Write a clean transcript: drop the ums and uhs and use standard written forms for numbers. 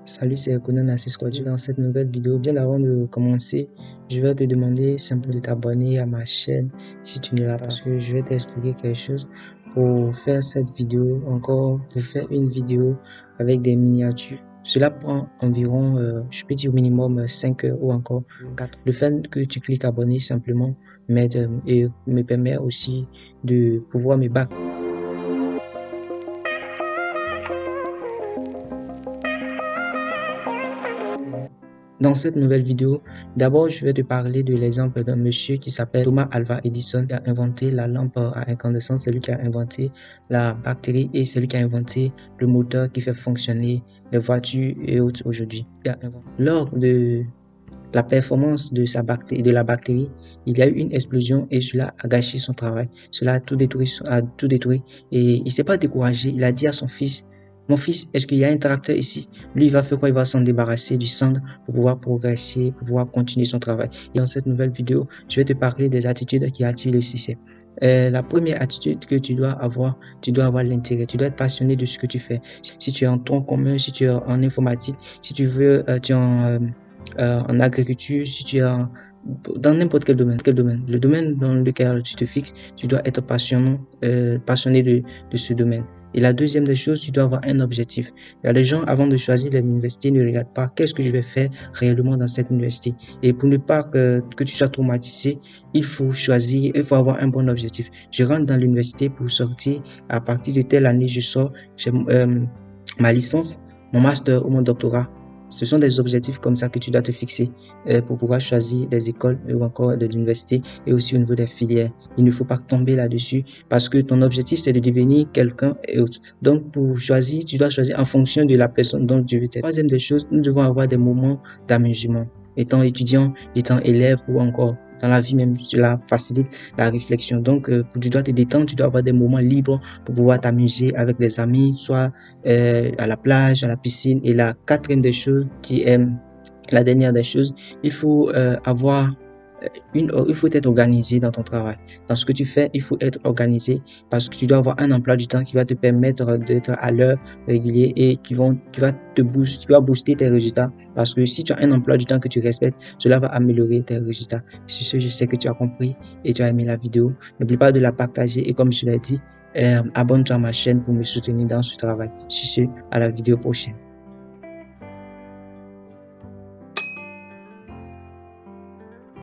Salut, c'est Conan Assis Quadri. Dans cette nouvelle vidéo, bien avant de commencer, je vais te demander simplement de t'abonner à ma chaîne si tu ne l'as pas, parce que je vais t'expliquer quelque chose. Pour faire cette vidéo, pour faire une vidéo avec des miniatures, cela prend environ, je peux dire au minimum 5 heures ou encore 4. Le fait que tu cliques abonner simplement m'aide et me permet aussi de pouvoir me battre. Dans cette nouvelle vidéo, d'abord, je vais te parler de l'exemple d'un monsieur qui s'appelle Thomas Alva Edison, qui a inventé la lampe à incandescence. C'est lui qui a inventé la bactérie et c'est lui qui a inventé le moteur qui fait fonctionner les voitures et autres aujourd'hui. Lors de la performance de la bactérie, il y a eu une explosion et cela a gâché son travail. Cela a tout détruit et il s'est pas découragé. Il a dit à son fils: mon fils, est-ce qu'il y a un tracteur ici? Lui, il va faire quoi? Il va s'en débarrasser du cendre pour pouvoir progresser, pour pouvoir continuer son travail. Et dans cette nouvelle vidéo, je vais te parler des attitudes qui attirent le succès. La première attitude que tu dois avoir l'intérêt. Tu dois être passionné de ce que tu fais. Si tu es en tronc commun, si tu es en informatique, si tu veux, tu es en agriculture, si tu es dans n'importe quel domaine, le domaine dans lequel tu te fixes, tu dois être passionné de ce domaine. Et la deuxième des choses, tu dois avoir un objectif. Il y a des gens, avant de choisir l'université, ne regardent pas qu'est-ce que je vais faire réellement dans cette université. Et pour ne pas que tu sois traumatisé, il faut avoir un bon objectif. Je rentre dans l'université pour sortir, à partir de telle année, je sors, j'ai ma licence, mon master ou mon doctorat. Ce sont des objectifs comme ça que tu dois te fixer pour pouvoir choisir des écoles ou encore de l'université et aussi au niveau des filières. Il ne faut pas tomber là-dessus parce que ton objectif, c'est de devenir quelqu'un et autre. Donc, pour choisir, tu dois choisir en fonction de la personne dont tu veux être. Troisième des choses, nous devons avoir des moments d'amusement. Étant étudiant, étant élève ou encore dans la vie même, cela facilite la réflexion. Donc, tu dois te détendre, tu dois avoir des moments libres pour pouvoir t'amuser avec des amis, soit à la plage, à la piscine. Et la quatrième des choses, qui est la dernière des choses, il faut il faut être organisé dans ton travail. Dans ce que tu fais, il faut être organisé parce que tu dois avoir un emploi du temps qui va te permettre d'être à l'heure régulière et qui va booster tes résultats. Parce que si tu as un emploi du temps que tu respectes, cela va améliorer tes résultats. Sur ce, je sais que tu as compris et tu as aimé la vidéo. N'oublie pas de la partager et comme je l'ai dit, abonne-toi à ma chaîne pour me soutenir dans ce travail. Sur ce, à la vidéo prochaine.